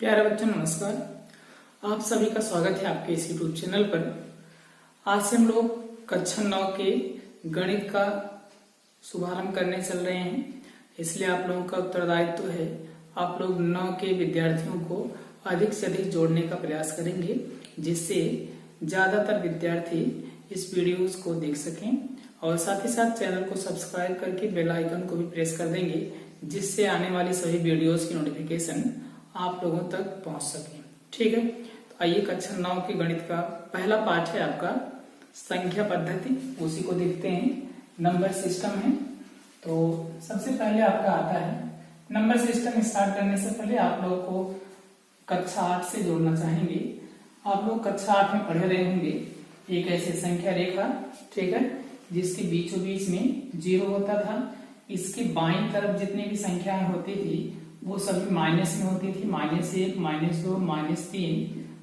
प्यारे बच्चों नमस्कार। आप सभी का स्वागत है आपके इस YouTube चैनल पर। आज से हम लोग कक्षा 9 के गणित का शुभारंभ करने चल रहे हैं, इसलिए आप लोगों का उत्तरदायित्व है आप लोग 9 के विद्यार्थियों को अधिक से अधिक जोड़ने का प्रयास करेंगे, जिससे ज्यादातर विद्यार्थी इस वीडियोस को देख सकें और साथ ही साथ चैनल को सब्सक्राइब करके बेल आइकन को भी प्रेस कर देंगे, जिससे आने वाली सभी वीडियोस की नोटिफिकेशन आप लोगों तक पहुंच सके। ठीक है, तो आइए कक्षा 9 के गणित का पहला पाठ है आपका संख्या पद्धति, उसी को देखते हैं। नंबर सिस्टम है, तो सबसे पहले आपका आता है नंबर सिस्टम। स्टार्ट करने से पहले आप लोगों को कक्षा 8 से जोड़ना चाहेंगे। आप लोग कक्षा 8 में पढ़े रहे होंगे एक ऐसी संख्या रेखा, ठीक है, जिसके बीचों बीच में 0 होता था। इसकी बाईं तरफ जितनी भी संख्याएं होती थी वो सभी माइनस में होती थी, -1, -2, -3,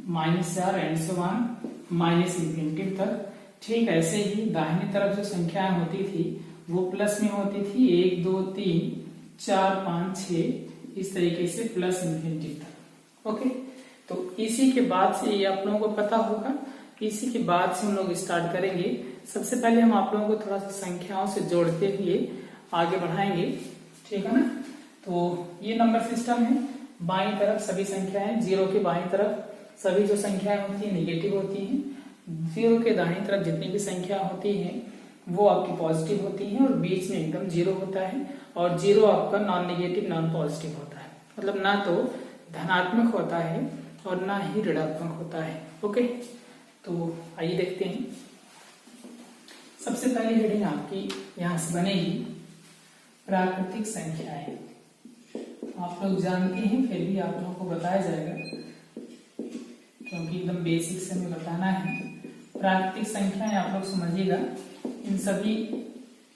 -4 and so on minus infinity तक। ठीक ऐसे ही दाहिनी तरफ जो संख्याएं होती थी वो प्लस में होती थी, 1, 2, 3, 4, 5, 6 इस तरीके से प्लस इंफिनिटी तक। ओके, तो इसी के बाद से ये आप लोगों को पता होगा, इसी के बाद से हम लोग स्टार्ट करेंगे। सबसे पहले हम आप लोगों को थोड़ा सा संख्याओं से जोड़ते हुए आगे बढ़ाएंगे, ठीक है ना। तो ये नंबर सिस्टम है। बाईं तरफ सभी संख्याएं, 0 के बाईं तरफ सभी जो संख्याएं होती है निगेटिव होती हैं। 0 के दाहिनी तरफ जितनी भी संख्या होती है वो आपकी पॉजिटिव होती है और बीच में एकदम 0 होता है। और 0 आपका नॉन निगेटिव नॉन पॉजिटिव होता है, मतलब ना तो धनात्मक होता है और ना ही ऋणात्मक होता है। ओके, तो आइए देखते हैं। सबसे पहली हेडिंग आपकी यहां से बनेगी प्राकृतिक संख्याएं। आप लोग जानते हैं, फिर भी आप लोगों को बताया जाएगा क्योंकि एकदम बेसिक से हमें बताना है। प्राकृतिक संख्याएं आप लोग समझिएगा, इन सभी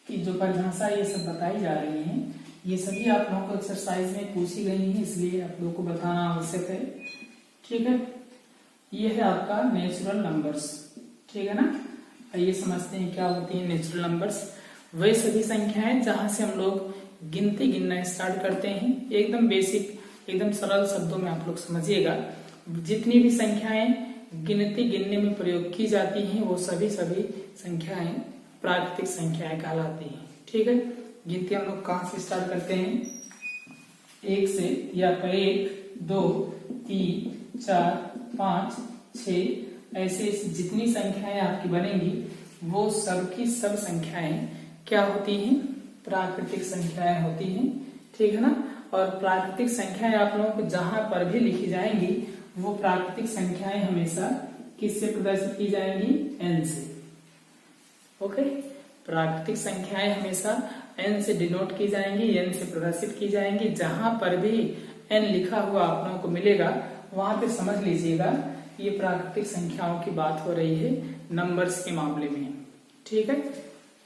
की जो परिभाषा ये सब बताई जा रही है, ये सभी आप लोगों को एक्सरसाइज में पूछी गई है, इसलिए आप लोगों को बताना आवश्यक है। ठीक है, ये है आपका नेचुरल नंबर्स, ठीक है ना। आइए समझते हैं क्या होती है नेचुरल नंबर्स। वे सभी संख्याएं जहां से हम लोग गिनती गिनना स्टार्ट करते हैं। एकदम बेसिक, एकदम सरल शब्दों में आप लोग समझिएगा। जितनी भी संख्याएं गिनती गिनने में प्रयोग की जाती हैं वो सभी संख्याएं प्राकृतिक संख्याएं कहलाती हैं। ठीक है, गिनती हम लोग कहां से स्टार्ट करते हैं? 1 से, या 1, 2, 3, 4, 5, 6 ऐसे जितनी संख्याएं आपकी बनेंगी वो सब की सब संख्याएं क्या होती हैं? प्राकृतिक संख्याएं होती हैं। ठीक है ना। और प्राकृतिक संख्याएं आप लोगों को जहां पर भी लिखी जाएंगी वो प्राकृतिक संख्याएं हमेशा किससे प्रदर्शित की जाएंगी? n से। ओके, प्राकृतिक संख्याएं हमेशा n से डिनोट की जाएंगी, n से प्रदर्शित की जाएंगी। जहां पर भी n लिखा हुआ आप लोगों को मिलेगा वहां पे समझ लीजिएगा ये प्राकृतिक संख्याओं की बात हो रही है नंबर्स के मामले में। ठीक है,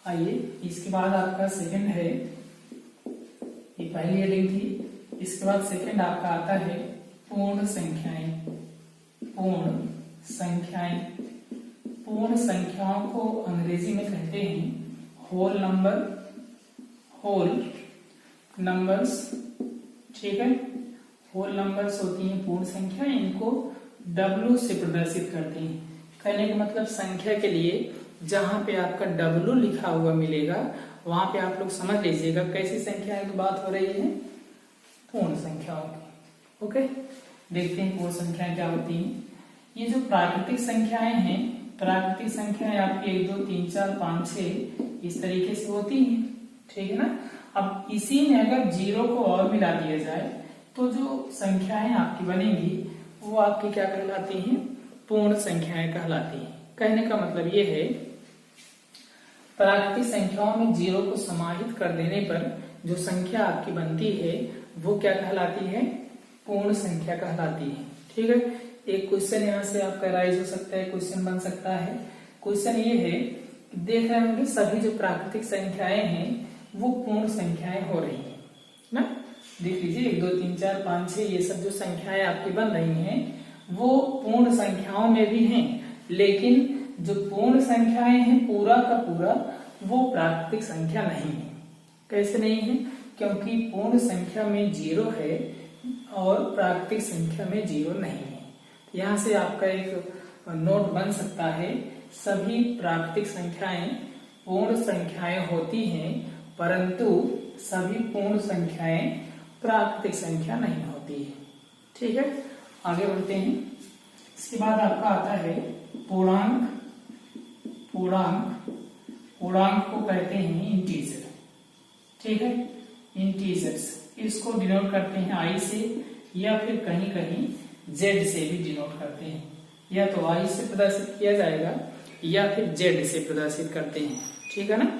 आइए इसके बाद आपका सेकंड है, ये पहली हेडिंग थी। इसके बाद सेकंड आपका आता है पूर्ण संख्याएं। पूर्ण संख्याएं, पूर्ण संख्याओं को अंग्रेजी में कहते हैं होल नंबर, होल नंबर्स। ठीक है, होल नंबर्स होती हैं पूर्ण संख्या, इनको W से प्रदर्शित करते हैं। कहने का मतलब संख्या के लिए जहां पे आपका W लिखा हुआ मिलेगा वहां पे आप लोग समझ लीजिएगा कैसी संख्या की बात हो रही है? पूर्ण संख्याओं की। ओके, देखते हैं पूर्ण संख्याएं क्या होती हैं। ये जो प्राकृतिक संख्याएं हैं, प्राकृतिक संख्याएं आपकी 1, 2, 3, 4, 5, 6 इस तरीके से होती हैं। ठीक है ना। अब इसी में अगर 0 को और मिला दिया जाए तो जो संख्याएं आपकी बनेंगी वो आपकी क्या कहलाती हैं? पूर्ण संख्याएं कहलाती हैं। कहने का मतलब ये है प्राकृतिक संख्याओं में 0 को समाहित कर देने पर जो संख्या आपकी बनती है वो क्या कहलाती है? पूर्ण संख्या कहलाती है। ठीक है, एक क्वेश्चन यहाँ से आपका राइज हो सकता है, क्वेश्चन बन सकता है। क्वेश्चन ये है, देख रहे होंगे सभी जो प्राकृतिक संख्याएं हैं वो पूर्ण संख्याएं हो रही है ना। देख लीजिए 1, 2, 3, 4, 5, 6 ये सब जो संख्याएं आपकी बन रही हैं वो पूर्ण संख्याओं में भी हैं, लेकिन जो पूर्ण संख्याएं हैं पूरा का पूरा वो प्राकृतिक संख्या नहीं है। कैसे नहीं है? क्योंकि पूर्ण संख्या में 0 है और प्राकृतिक संख्या में 0 नहीं है। यहाँ से आपका एक नोट बन सकता है, सभी प्राकृतिक संख्याएं पूर्ण संख्याएं होती हैं, परंतु सभी पूर्ण संख्याएं प्राकृतिक संख्या नहीं होती है। ठीक है, आगे बढ़ते हैं। इसके बाद आपका आता है पूर्णांक। पूर्णांक को कहते हैं इंटीजर। ठीक है, इंटीजर्स इसको डिनोट करते हैं आई से, या फिर कहीं कहीं जेड से भी डिनोट करते हैं। या तो आई से प्रदर्शित किया जाएगा या फिर जेड से प्रदर्शित करते हैं। ठीक है ना,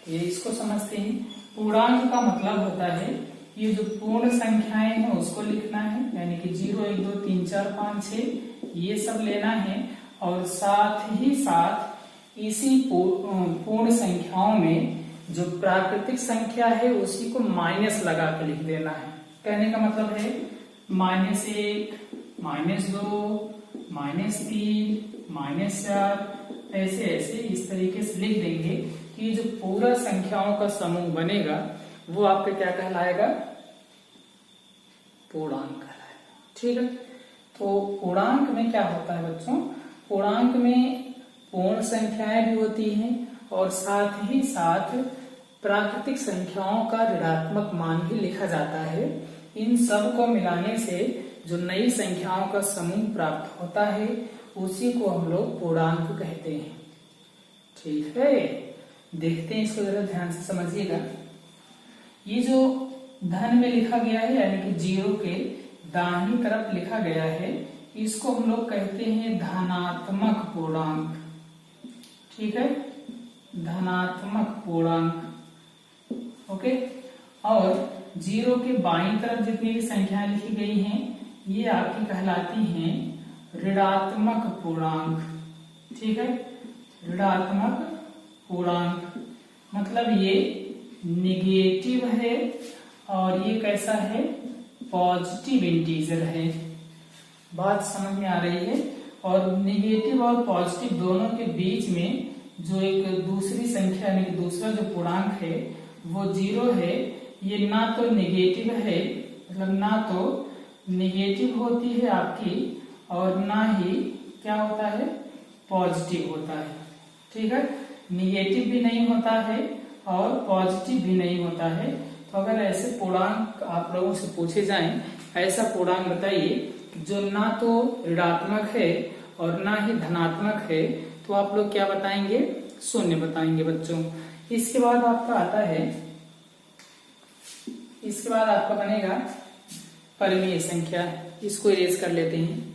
ये इसको समझते हैं। पूर्णांक का मतलब होता है ये जो पूर्ण संख्याएं हैं उसको लिखना है, यानी कि 0 1 2 3 4 5 6 ये सब लेना है, और साथ ही साथ इसी पूर्ण संख्याओं में जो प्राकृतिक संख्या है उसी को माइनस लगा के लिख देना है। कहने का मतलब है -1 -2 -3 -4 ऐसे ऐसे इस तरीके से लिख देंगे कि जो पूरा संख्याओं का समूह बनेगा वो आपका क्या कहलाएगा? पूर्णांक कहलाएगा। ठीक है, तो पूर्णांक में क्या होता है बच्चों? पूर्णांक में पूर्ण संख्याएं भी होती हैं और साथ ही साथ प्राकृतिक संख्याओं का ऋणात्मक मान भी लिखा जाता है। इन सब को मिलाने से जो नई संख्याओं का समूह प्राप्त होता है उसी को हम लोग पूर्णांक कहते हैं। ठीक है, देखते हैं इसको जरा ध्यान से समझिएगा। ये जो धन में लिखा गया है यानी कि 0 के दाहिनी तरफ लिखा गया है, इसको हम लोग कहते हैं धनात्मक पूर्णांक। ठीक है, धनात्मक पूर्णांक। ओके, और 0 के बाईं तरफ जितनी भी संख्याएं लिखी गई हैं ये आपकी कहलाती हैं ऋणात्मक पूर्णांक। ठीक है, ऋणात्मक पूर्णांक मतलब ये निगेटिव है और ये कैसा है? पॉजिटिव इंटीजर है। बात समझ में आ रही है? और निगेटिव और पॉजिटिव दोनों के बीच में जो एक दूसरी संख्या यानी कि दूसरा जो पूर्णांक है वो 0 है। ये ना तो निगेटिव है, मतलब ना तो निगेटिव होती है आपकी और ना ही क्या होता है? पॉजिटिव होता है। ठीक है, निगेटिव भी नहीं होता है और पॉजिटिव भी नहीं होता है। तो अगर ऐसे पूर्णांक आप लोगों से पूछे जाएं, ऐसा पूर्णांक बताइए जो ना तो ऋणात्मक है और ना ही धनात्मक है, तो आप लोग क्या बताएंगे? 0 बताएंगे बच्चों। इसके बाद आपका आता है, इसके बाद आपका बनेगा परिमेय संख्या। इसको इरेज कर लेते हैं।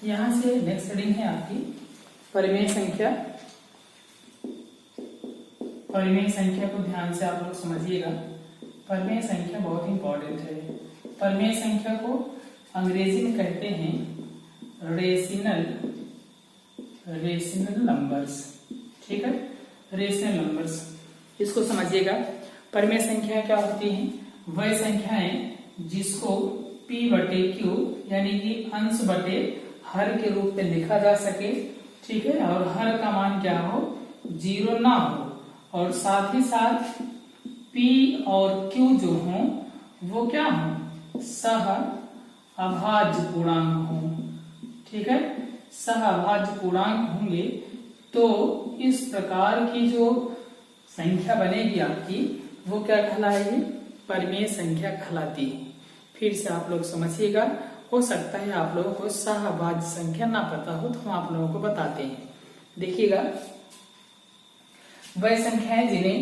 यहां से नेक्स्ट हेडिंग है आपकी परिमेय संख्या। परिमेय संख्या को ध्यान से आप लोग समझिएगा। परिमेय संख्या बहुत इंपॉर्टेंट है। परिमेय संख्या को अंग्रेजी में कहते हैं रेशनल नंबर्स। ठीक है, रेशनल नंबर्स, इसको समझिएगा। परिमेय संख्या क्या होती हैं? वह संख्याएं जिसको p/q यानी कि अंश बटे हर के रूप में लिखा जा सके। ठीक है, और हर का मान क्या हो? 0 ना हो, और साथ ही साथ p और q जो हो वो क्या हो? सह अभाज्य पूर्णांक हो। ठीक है, सह अभाज्य पूर्णांक होंगे तो इस प्रकार की जो संख्या बनेगी आपकी वो क्या कहलाएगी? परिमेय संख्या कहलाती है। फिर से आप लोग समझिएगा। हो सकता है आप लोगों को सहअभाज्य संख्या ना पता हो तो हम आप लोगों को बताते हैं। देखिएगा, वह संख्याएं जिन्हें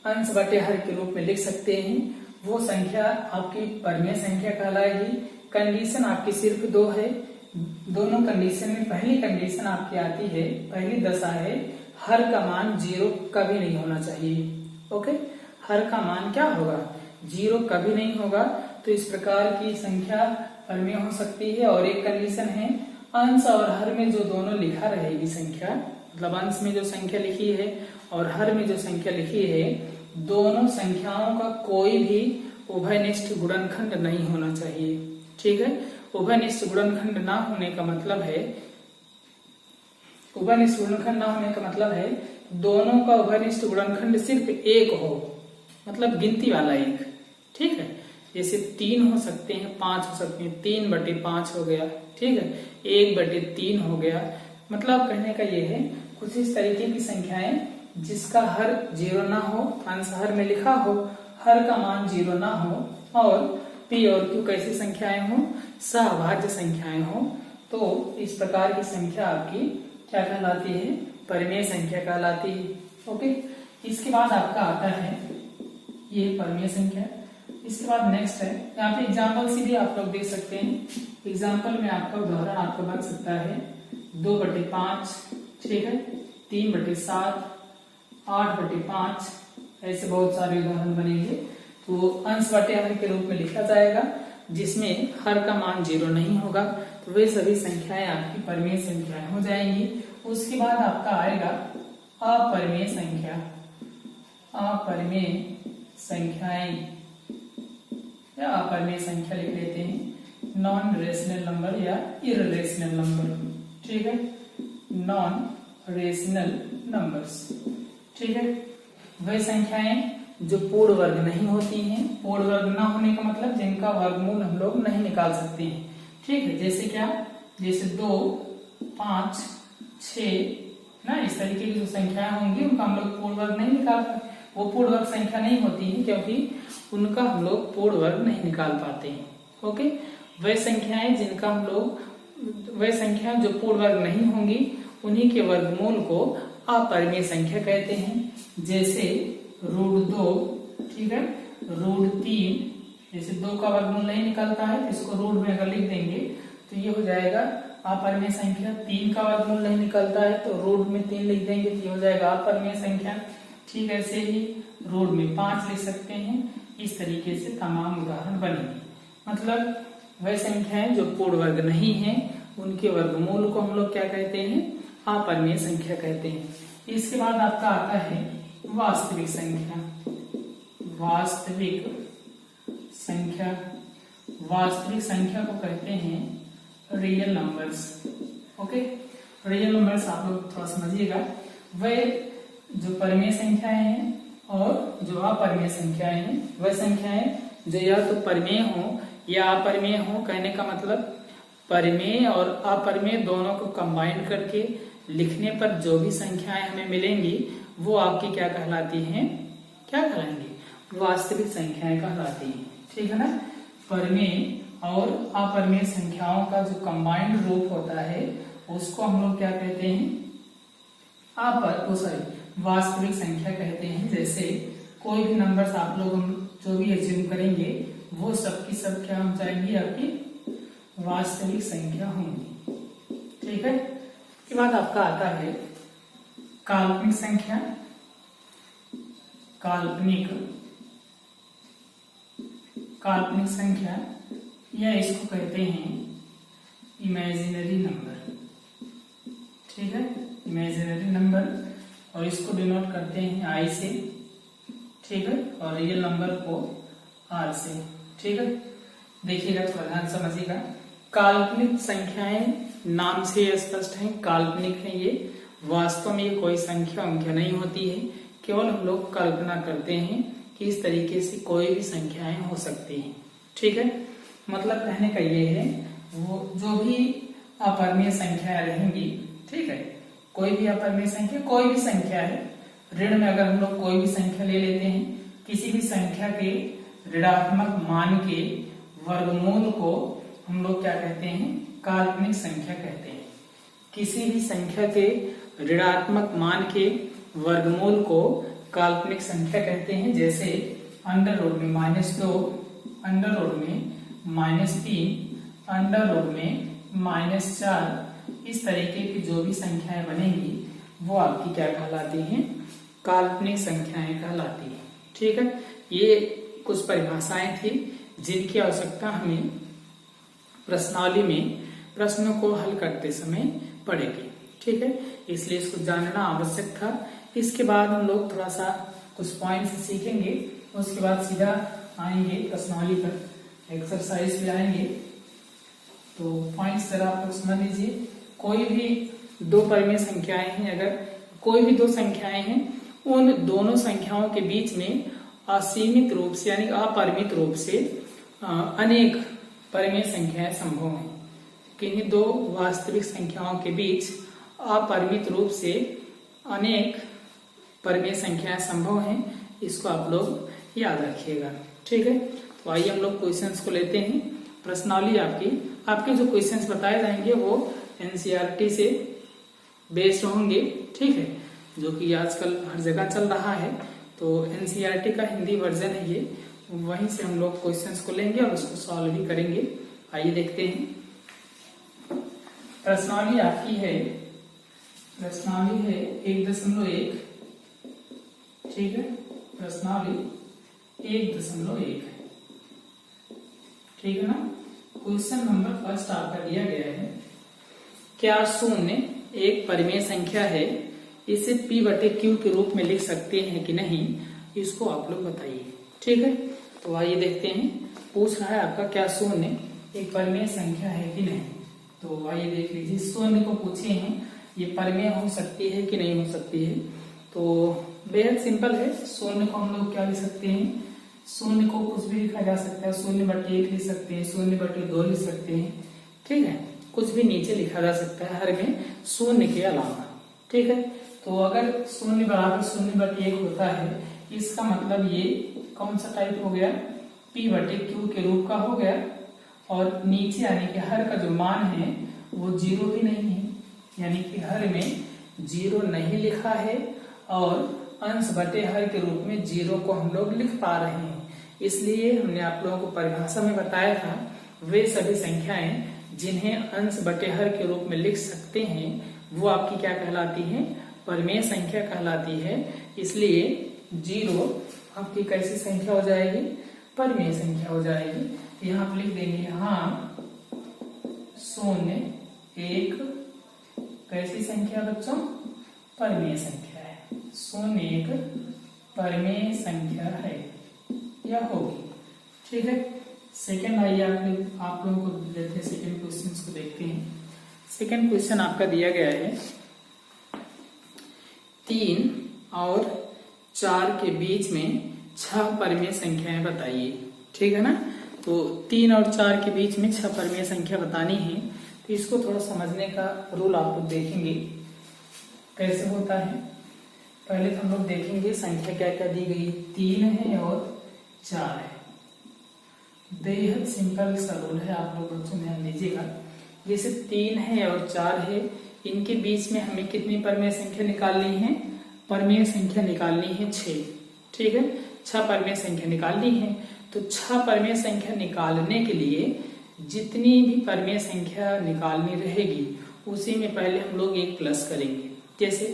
अंश बटे हर के रूप में लिख सकते हैं वो संख्या आपकी परिमेय संख्या कहलाएगी। कंडीशन आपकी सिर्फ 2 है। दोनों कंडीशन में पहली कंडीशन आपकी आती है, पहली दशा है हर का मान 0 कभी नहीं होना चाहिए। ओके, हर का मान क्या होगा? 0 कभी नहीं होगा। तो इस प्रकार की संख्या परिमेय हो सकती है। और एक कंडीशन है अंश और हर में जो दोनों लिखा रहेगी संख्या, मतलब अंश में जो संख्या लिखी है और हर में जो संख्या लिखी है, दोनों संख्याओं का कोई भी उभयनिष्ठ गुणनखंड नहीं होना चाहिए। ठीक है, उभयनिष्ठ गुणनखंड ना होने का मतलब है, उभयनिष्ठ गुणनखंड ना होने का मतलब है दोनों का उभयनिष्ठ गुणनखंड सिर्फ 1 हो। मतलब गिनती वाला एक, ठीक है। जैसे 3 हो सकते हैं, 5 हो सकते हैं, 3/5 हो गया, ठीक है, 1/3 हो गया। मतलब कहने का ये है कुछ इस तरीके की संख्याएं जिसका हर 0 ना हो, अंश हर में लिखा हो, हर का मान 0 ना हो, और p और q कैसी संख्याएं हो, सहभाज्य संख्याएं हो, तो इस प्रकार की संख्या आपकी क्या कहलाती है, परिमेय संख्या कहलाती है। ओके, इसके बाद आपका आता है ये परिमेय संख्या। इसके बाद नेक्स्ट है, यहाँ पे एग्जाम्पल सीधे आप लोग देख सकते हैं। एग्जाम्पल में आपका उदाहरण आपका बन सकता है 2/5, ठीक है, 3/7, 8/5, ऐसे बहुत सारे उदाहरण बनेंगे। तो अंश बटे हर के रूप में लिखा जाएगा, जिसमें हर का मान 0 नहीं होगा, तो वे सभी संख्याएं आपकी परिमेय संख्याएं हो जाएंगी। उसके बाद आपका आएगा अपरिमेय संख्या। अपरिमेय संख्याएं या अपरिमेय संख्या लिख लेते हैं, नॉन रेशनल नंबर या इररेशनल नंबर, ठीक है, नॉन रेशनल नंबर्स, ठीक है। वह संख्याएं जो पूर्ण वर्ग नहीं होती हैं, पूर्ण वर्ग ना होने का मतलब जिनका वर्गमूल हम लोग नहीं निकाल सकते हैं, ठीक है। जैसे क्या, जैसे 2, 5, 6 ना, इस तरीके की जो संख्याएं होंगी उनका हम लोग पूर्ण वर्ग नहीं निकाल पाते, वो पूर्ण वर्ग संख्या नहीं होती है, क्योंकि उनका हम लोग पूर्ण वर्ग नहीं निकाल पाते हैं। ओके, वह संख्याएं जिनका हम लोग, वह संख्याएं जो पूर्ण वर्ग नहीं होंगी उन्हीं के वर्गमूल को अपरिमेय संख्या कहते हैं। जैसे √2, ठीक है, √3, जैसे 2 का वर्गमूल नहीं निकलता है तो इसको रूट में अगर लिख देंगे तो ये हो जाएगा अपरिमेय संख्या। 3 का वर्गमूल नहीं निकलता है तो रूट में 3 लिख देंगे तो ये हो जाएगा अपरिमेय संख्या। ठीक, ऐसे ही रूट में 5 लिख सकते हैं। इस तरीके से तमाम उदाहरण बनेंगे। मतलब वह संख्याएं जो पूर्ण वर्ग नहीं है उनके वर्गमूल को हम लोग क्या कहते हैं, अपरिमेय संख्या कहते हैं। इसके बाद आपका आता है वास्तविक संख्या। वास्तविक संख्या, वास्तविक संख्या को कहते हैं real numbers. Okay, real numbers आप लोग थोड़ा समझिएगा। वह जो परिमेय संख्याएं हैं और जो अपरिमेय संख्याएं हैं, वह संख्याएं जो या तो परिमेय हो या अपरिमेय हो। कहने का मतलब परिमेय और अपरिमेय दोनों को कंबाइन करके लिखने पर जो भी संख्याएं हमें मिलेंगी वो आपकी क्या कहलाती हैं, क्या कहलाएंगी, वास्तविक संख्याएं कहलाती हैं। ठीक है ना। परिमेय और अपरिमेय संख्याओं का जो कंबाइंड रूप होता है उसको हम लोग क्या कहते हैं, वास्तविक संख्या कहते हैं। जैसे कोई भी नंबर्स आप लोग जो भी एज्यूम करेंगे वो सबकी सब क्या हो जाएंगी, आपकी वास्तविक संख्या होंगी। ठीक है। इसके बाद आपका आता है काल्पनिक संख्या। काल्पनिक संख्या या इसको कहते हैं इमेजिनरी नंबर। ठीक है, इमेजिनरी नंबर, और इसको डिनोट करते हैं आई से। ठीक है, और रियल नंबर को आर से। ठीक है, देखिएगा थोड़ा ध्यान समझिएगा। काल्पनिक संख्याएं नाम से स्पष्ट हैं, काल्पनिक है ये। वास्तव में ये कोई संख्या अंख्या नहीं होती है, केवल हम लोग कल्पना करते हैं कि इस तरीके से कोई भी संख्याएं हो सकती हैं। ठीक है, मतलब कहने का ये है वो जो भी अपरिमेय संख्याएं रहेंगी, ठीक है, कोई भी अपरिमेय संख्या, कोई भी संख्या है, ऋण में अगर हम लोग कोई भी संख्या ले लेते हैं, किसी भी संख्या के ऋणात्मक मान के वर्गमूल को हम लोग क्या कहते हैं, काल्पनिक संख्या कहते हैं। किसी भी संख्या के ऋणात्मक मान के वर्गमूल को काल्पनिक संख्या कहते हैं। जैसे अंडर रूट में -2, अंडर रूट में -3, अंडर रूट में -4, इस तरीके की जो भी संख्याएं बनेंगी वो आपकी क्या कहलाती हैं, काल्पनिक संख्याएं कहलाती हैं। ठीक है, ये कुछ परिभाषाएं थी जिनकी आवश्यकता हमें प्रश्नावली में प्रश्नों को हल करते समय पड़ेगी। ठीक है, इसलिए इसको जानना आवश्यक था। इसके बाद हम लोग थोड़ा सा कुछ पॉइंट्स सीखेंगे, उसके बाद सीधा आएंगे प्रश्नावली पर, एक्सरसाइज पे आएंगे। तो पॉइंट्स जरा आप लोग समझ लीजिए। कोई भी दो परिमेय संख्याएं हैं, अगर कोई भी दो संख्याएं हैं, उन दोनों संख्याओं के बीच में असीमित रूप से यानी अपरिमित रूप से अनेक परिमेय संख्याएं संभव हैं। किन्हीं दो वास्तविक संख्याओं के बीच अपरिमित रूप से अनेक परिमेय संख्याएं संभव हैं, इसको आप लोग याद रखिएगा। ठीक है, तो आइए हम लोग क्वेश्चंस को लेते हैं। प्रश्नावली आपके जो क्वेश्चंस बताए जाएंगे वो एनसीईआरटी से बेस्ड होंगे। ठीक है, जो कि आजकल हर जगह चल रहा है, तो एनसीईआरटी का हिंदी वर्जन है ये, वहीं से हम लोग क्वेश्चंस को लेंगे और उसको सॉल्व भी करेंगे। आइए देखते हैं। प्रश्नावली आपकी है, प्रश्नावली है 1.1। ठीक है, प्रश्नावली 1.1 है। ठीक है ना। क्वेश्चन नंबर फर्स्ट आपका दिया गया है, क्या शून्य एक परिमेय संख्या है, इसे p/q के रूप में लिख सकते हैं कि नहीं, इसको आप लोग बताइए। ठीक है, तो आइए देखते हैं। पूछ रहा है आपका क्या शून्य एक परिमेय संख्या है कि नहीं। तो आइए देख लीजिए, शून्य को पूछे हैं ये परिमेय हो सकती है कि नहीं हो सकती है। तो बेहद सिंपल है। शून्य को हम लोग क्या लिख सकते हैं, शून्य को कुछ भी लिखा जा सकता है। 0/1 लिख सकते हैं, 0/2 लिख सकते हैं। ठीक है, कुछ भी नीचे लिखा जा सकता है हर में शून्य के अलावा। ठीक है, तो अगर 0 बराबर 0/1 होता है, इसका मतलब ये कौन सा टाइप हो गया, p/q के रूप का हो गया। और नीचे यानी कि हर का जो मान है वो 0 भी नहीं है, यानी कि हर में 0 नहीं लिखा है और अंश बटे हर के रूप में 0 को हम लोग लिख पा रहे हैं। इसलिए हमने आप लोगों को परिभाषा में बताया था, वे सभी संख्याएं जिन्हें अंश बटे हर के रूप में लिख सकते हैं वो आपकी क्या कहलाती है, परिमेय संख्या कहलाती है। इसलिए 0 आपकी कैसी संख्या हो जाएगी, परिमेय संख्या हो जाएगी। यहाँ आप लिख देंगे हाँ 0 एक कैसी संख्या बच्चों, परिमेय संख्या है। 0 एक परिमेय संख्या है या होगी। ठीक है, सेकंड आइए आप लोगों को देते हैं, सेकंड क्वेश्चन को देखते हैं। सेकंड क्वेश्चन आपका दिया गया है 3 और 4 के बीच में 6 परिमेय संख्याएं बताइए। ठीक है ना। तो 3 और 4 के बीच में 6 परिमेय संख्या बतानी है, तो इसको थोड़ा समझने का रूल आप लोग देखेंगे कैसे होता है। पहले तो हम लोग देखेंगे संख्या क्या क्या दी गई, 3 है और 4 है। बेहद सिंपल सा रूल है, आप लोग बच्चों ध्यान दीजिएगा। जैसे 3 है और 4 है, इनके बीच में हमें कितनी परिमेय संख्या निकालनी है, परिमेय संख्या निकालनी है 6। ठीक है, 6 परिमेय संख्या निकालनी है। तो 6 परिमेय संख्या निकालने के लिए जितनी भी परिमेय संख्या निकालनी रहेगी उसी में पहले हम लोग 1 प्लस करेंगे। जैसे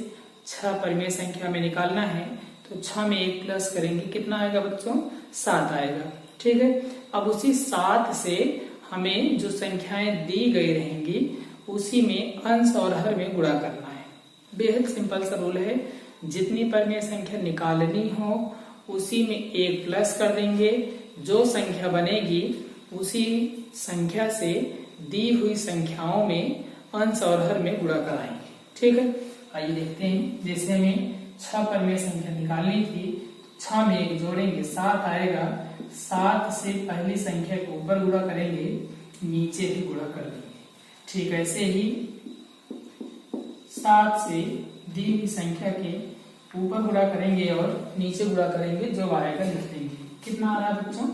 6 परिमेय संख्या में निकालना है तो 6 में 1 प्लस करेंगे, कितना आएगा बच्चों, 7 आएगा। ठीक है, अब उसी 7 से हमें जो संख्याएं दी गई रहेंगी उसी में अंश और हर में गुणा करना है। बेहद सिंपल सा रूल है, जितनी परिमेय संख्या निकालनी हो उसी में 1 प्लस कर देंगे, जो संख्या बनेगी उसी संख्या से दी हुई संख्याओं में अंश और हर में गुणा कराएंगे। ठीक है, आइए देखते हैं। जैसे हमें 6 परिमेय संख्या निकालनी थी, 6 में 1 जोड़ेंगे 7 आएगा। 7 से पहली संख्या को ऊपर गुणा करेंगे, नीचे भी गुणा कर देंगे। ठीक ऐसे ही 7 से दी हुई संख्या के ऊपर गुणा करेंगे और नीचे गुणा करेंगे, जो आएगा लिख देंगे। कितना आ रहा है बच्चों,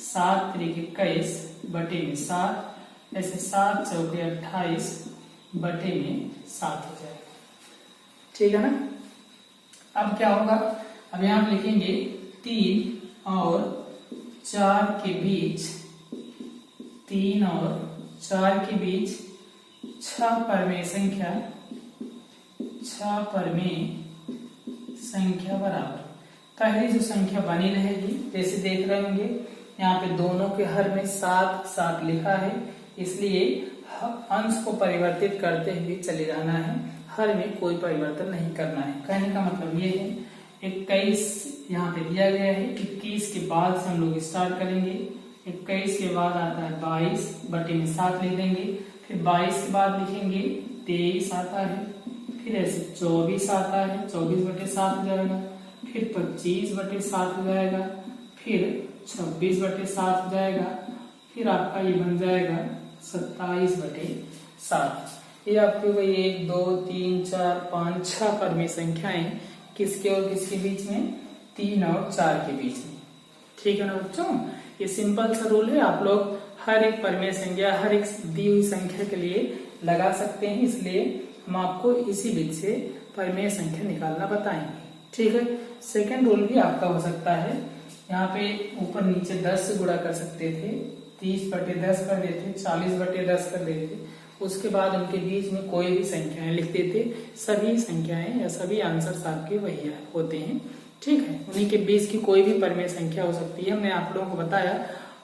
7 त्रिक 21 बटे में 7, ऐसे 7 चौके 28 बटे में 7 हो जाएगा। ठीक है ना। अब क्या होगा, अब यहां लिखेंगे 3 और 4 के बीच, 3 और 4 के बीच 6 परिमेय संख्या, 6 परिमेय संख्या बराबर पहली जो संख्या बनी रहेगी। जैसे देख रहे होंगे यहाँ पे दोनों के हर में 7 7 लिखा है, इसलिए अंश को परिवर्तित करते हुए चले जाना है, हर में कोई परिवर्तन नहीं करना है। कहने का मतलब ये है 21 यहाँ पे दिया गया है, 21 के बाद से हम लोग स्टार्ट करेंगे। 21 के बाद आता है 22 बटे में 7 लिख देंगे, फिर 22 के बाद लिखेंगे 23 आता है, फिर ऐसे 24 आता है, 24 बटे 7 हो जाएगा, फिर 25 बटे 7 हो जाएगा, फिर 26/7 हो जाएगा, फिर आपका ये बन जाएगा 27/7। ये आपकी वही 1 2 3 4 5 6 परमेय संख्याएं किसके और किसके बीच में, 3 और 4 के बीच में। ठीक है ना बच्चों, ये सिंपल सा रूल है, आप लोग हर एक परमेय संख्या हर एक दी हुई संख्या के लिए लगा सकते हैं, इसलिए हम आपको इसी विधि से परमेय संख्या निकालना बताएंगे। ठीक है, सेकंड रूल भी आपका हो सकता है, यहाँ पे ऊपर नीचे 10 से गुणा कर सकते थे, 30/10 कर देते, 40/10 कर देते, उसके बाद उनके बीच में कोई भी संख्याएं लिख देते, सभी संख्याएं या सभी आंसर्स आपके वही होते हैं। ठीक है, उन्हीं के बीच की कोई भी परमेय संख्या हो सकती है। हमने आप लोगों को बताया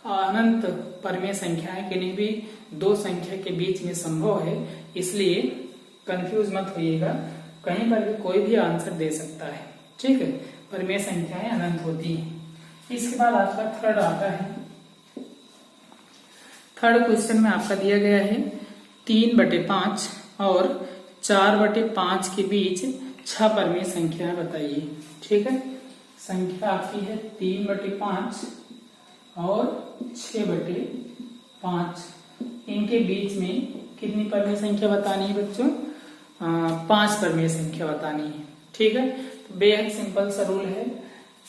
अनंत परमेय संख्याएं किन्हीं भी दो संख्या के बीच में संभव है, इसलिए कंफ्यूज मत होइएगा, कहीं पर भी कोई भी आंसर दे सकता है। ठीक है, परमेय संख्याएं अनंत होती हैं। इसके बाद आपका थर्ड आता है। थर्ड क्वेश्चन में आपका दिया गया है 3/5 और 4/5 के बीच 6 परमेय संख्या बताइए। ठीक है, संख्या आपकी है 3/5 और 6/5, इनके बीच में कितनी परमेय संख्या बतानी है बच्चों, 5 परमेय संख्या बतानी है। ठीक है, तो बेहद सिंपल सा रूल है,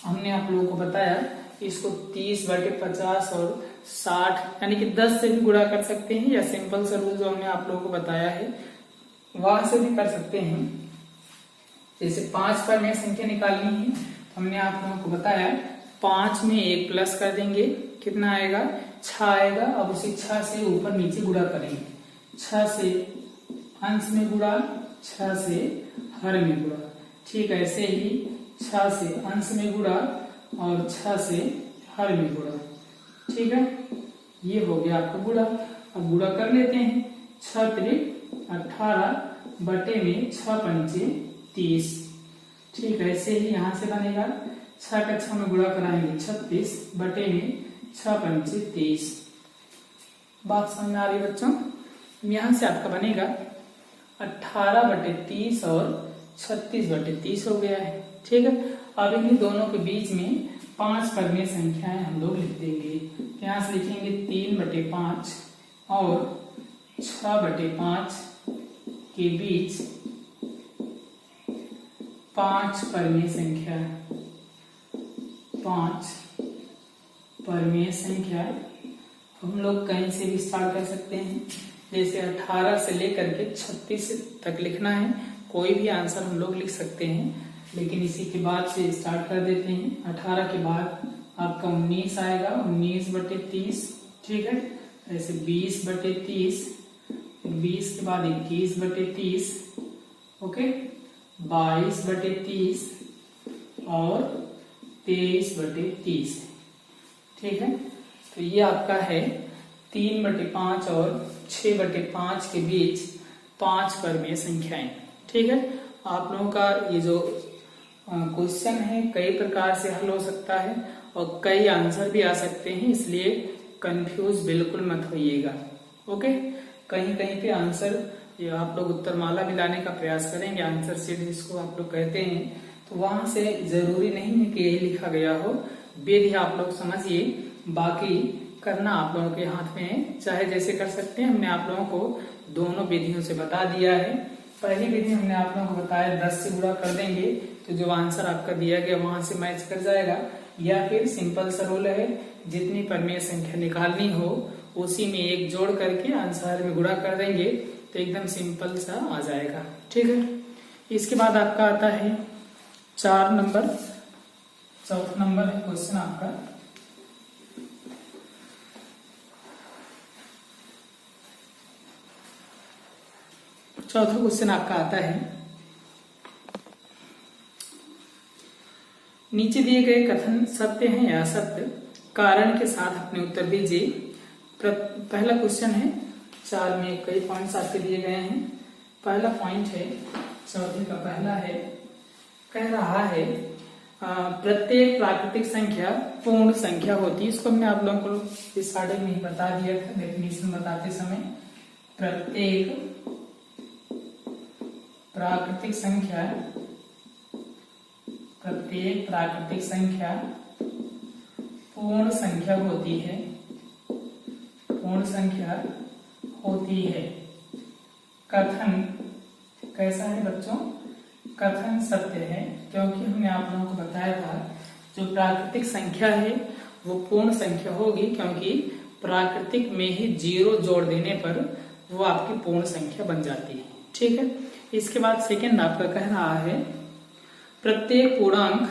हमने आप लोगों को बताया इसको 30/50 और 60 यानी कि 10 से भी गुणा कर सकते हैं, या सिंपल सा रूल जो हमने आप लोगों को बताया है वहां से भी कर सकते हैं। जैसे 5 परमेय संख्या निकालनी है, हमने आप लोगों को बताया 5 में 1 प्लस कर देंगे, कितना आएगा, 6 आएगा। अब उसी 6 से ऊपर नीचे गुणा करेंगे, 6 से अंश में गुणा, 6 से हर में गुणा। ठीक है, ऐसे ही 6 से अंश में गुणा और 6 से हर में गुणा। ठीक है, ये हो गया आपका गुणा। अब गुणा कर लेते हैं, 6 त्रिक 18 बटे में 6 पंचे 30। ठीक है, ऐसे ही यहाँ से बनेगा 6 का 6 में गुणा कराएंगे 36 बटे में 6 पंचे 30। बात समझ में आ रही बच्चों, यहाँ से आपका बनेगा 18/30 और 36/30 हो गया है। ठीक है, अब इन दोनों के बीच में 5 परमेय संख्याएं हम लोग लिख देंगे। यहाँ से लिखेंगे 3/5 और 6/5 के बीच 5 परमेय संख्या, 5 परमेय संख्या हम लोग कहीं से भी स्टार्ट कर सकते हैं। जैसे 18 से लेकर के 36 तक लिखना है, कोई भी आंसर हम लोग लिख सकते हैं, लेकिन इसी के बाद से स्टार्ट कर देते हैं। 18 के बाद आपका 19 आएगा, 19/30। ठीक है, ऐसे 20/30, 20 के बाद 21/30, ओके, 22/30 और 23/30। ठीक है, तो ये आपका है 3/5 और 6/5 के बीच 5 परमेय संख्याएं। ठीक है, आप लोगों का ये जो क्वेश्चन है कई प्रकार से हल हो सकता है और कई आंसर भी आ सकते हैं, इसलिए कंफ्यूज बिल्कुल मत होइएगा। ओके, कहीं कहीं पे आंसर आप लोग उत्तरमाला भी लाने का प्रयास करेंगे, आंसर शीट जिसको आप लोग कहते हैं, तो वहां से जरूरी नहीं है कि यही लिखा गया हो, विधि आप लोग समझिए, बाकी करना आप लोगों के हाथ में है, चाहे जैसे कर सकते हैं। हमने आप लोगों को दोनों विधियों से बता दिया है। पहली विधि हमने आप लोगों को बताया 10 से गुणा कर देंगे तो जो आंसर आपका दिया गया वहां से मैच कर जाएगा, या फिर सिंपल सा रूल है, जितनी परमेय संख्या निकालनी हो उसी में 1 जोड़ करके आंसर में गुणा कर देंगे तो एकदम सिंपल सा आ जाएगा। ठीक है, इसके बाद आपका आता है 4 नंबर, चौथा नंबर है क्वेश्चन आपका। चौथा क्वेश्चन आपका आता है, नीचे दिए गए कथन सत्य हैं या असत्य, कारण के साथ अपने उत्तर दीजिए। पहला क्वेश्चन है, 4 में कई पॉइंट्स आपके दिए गए हैं। पहला पॉइंट है, चौथे का पहला है, कह रहा है प्रत्येक प्राकृतिक संख्या पूर्ण संख्या होती है। इसको हमने आप लोगों को स्टार्टिंग में ही बता दिया था डेफिनेशन बताते समय। प्रत्येक प्राकृतिक संख्या, प्रत्येक प्राकृतिक संख्या पूर्ण संख्या होती है, पूर्ण संख्या होती है। कथन कैसा है बच्चों? कथन सत्य है, क्योंकि हमने आप लोगों को बताया था जो प्राकृतिक संख्या है वो पूर्ण संख्या होगी, क्योंकि प्राकृतिक में ही 0 जोड़ देने पर वो आपकी पूर्ण संख्या बन जाती है। ठीक है। इसके बाद सेकंड आपका कह रहा है प्रत्येक पूर्णांक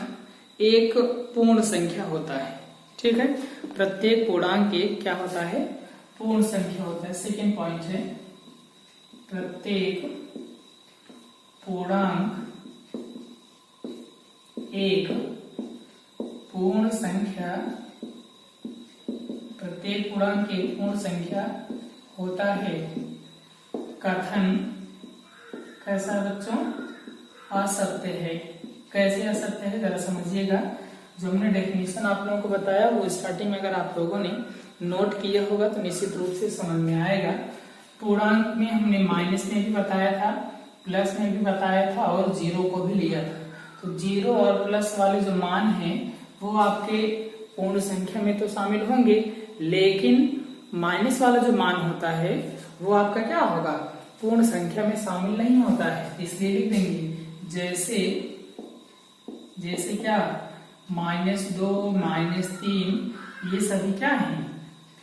एक पूर्ण संख्या होता है। ठीक है। प्रत्येक पूर्णांक एक क्या होता है? पूर्ण संख्या होता है। सेकंड पॉइंट है प्रत्येक पूर्णांक एक पूर्ण संख्या, प्रत्येक पूर्णांक एक पूर्ण संख्या होता है। कथन कैसा बच्चों? असत्य है। कैसे असत्य है जरा समझिएगा। जो हमने डेफिनेशन आप लोगों को बताया वो स्टार्टिंग में अगर आप लोगों ने नोट किया होगा तो निश्चित रूप से समझ में आएगा। पूर्णांक में हमने माइनस में भी बताया था, प्लस में भी बताया था और 0 को भी लिया था। तो 0 और प्लस वाले जो मान हैं वो आपके पूर्ण संख्या में तो शामिल होंगे, लेकिन माइनस वाला जो मान होता है वो आपका क्या होगा? पूर्ण संख्या में शामिल नहीं होता है। इसलिए लिख देंगे जैसे क्या -2, -3 ये सभी क्या है?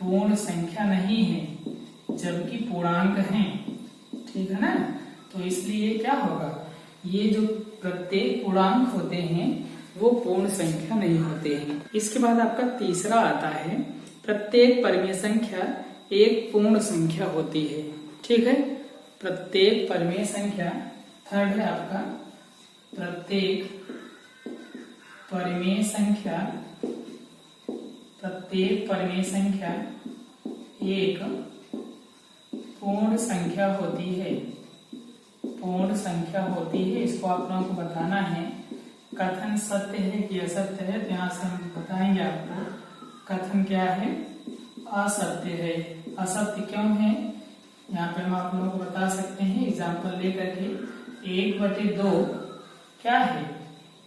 पूर्ण संख्या नहीं है, जबकि पूर्णांक हैं। ठीक है ना? तो इसलिए क्या होगा? ये जो प्रत्येक पूर्णांक होते हैं वो पूर्ण संख्या नहीं होते हैं। इसके बाद आपका तीसरा आता है प्रत्येक परिमेय संख्या एक पूर्ण संख्या होती है। ठीक है। प्रत्येक परिमेय संख्या, थर्ड है आपका प्रत्येक परिमेय संख्या, प्रत्येक परिमेय संख्या एक पूर्ण संख्या होती है, पूर्ण संख्या होती है। इसको आप लोगों को बताना है कथन सत्य है कि असत्य है। तो यहाँ से हम बताएंगे आपको कथन क्या है? असत्य है। असत्य क्यों है यहाँ पे हम आप लोगों को बता सकते हैं एग्जाम्पल लेकर के। 1/2 क्या है?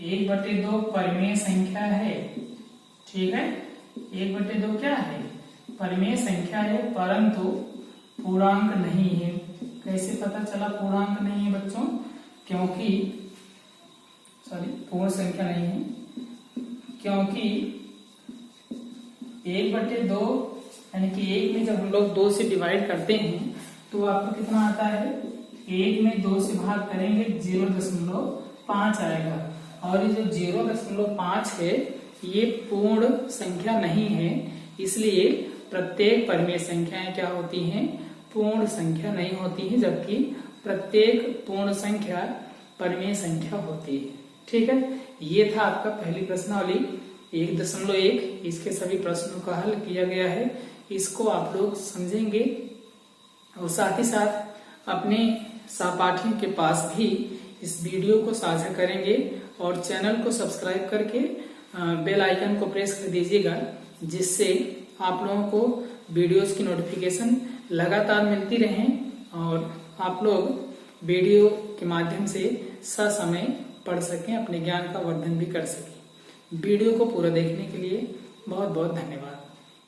1/2 परिमेय संख्या है। ठीक है। 1/2 क्या है? परिमेय संख्या है, परंतु पूर्णांक नहीं है। कैसे पता चला पूर्णांक नहीं है बच्चों? क्योंकि पूर्ण संख्या नहीं है, क्योंकि 1/2 यानी कि 1 में जब हम लोग 2 से डिवाइड करते हैं तो आपको कितना आता है? 1 में 2 से भाग करेंगे 0.5 आएगा, और ये जो 0.5 है ये पूर्ण संख्या नहीं है। इसलिए प्रत्येक परिमेय संख्याएं क्या होती हैं? पूर्ण संख्या नहीं होती है, जबकि प्रत्येक पूर्ण संख्या परिमेय संख्या होती है। ठीक है। ये था आपका पहली प्रश्नावली 1.1। इसके सभी प्रश्नों का हल किया गया है। इसको आप लोग समझेंगे और साथ ही साथ अपने सहपाठियों के पास भी इस वीडियो को साझा करेंगे और चैनल को सब्सक्राइब करके बेल आइकन को प्रेस कर दीजिएगा, जिससे आप लोगों को वीडियोस की नोटिफिकेशन लगातार मिलती रहें और आप लोग वीडियो के माध्यम से ससमय पढ़ सकें, अपने ज्ञान का वर्धन भी कर सकें। वीडियो को पूरा देखने के लिए बहुत बहुत धन्यवाद।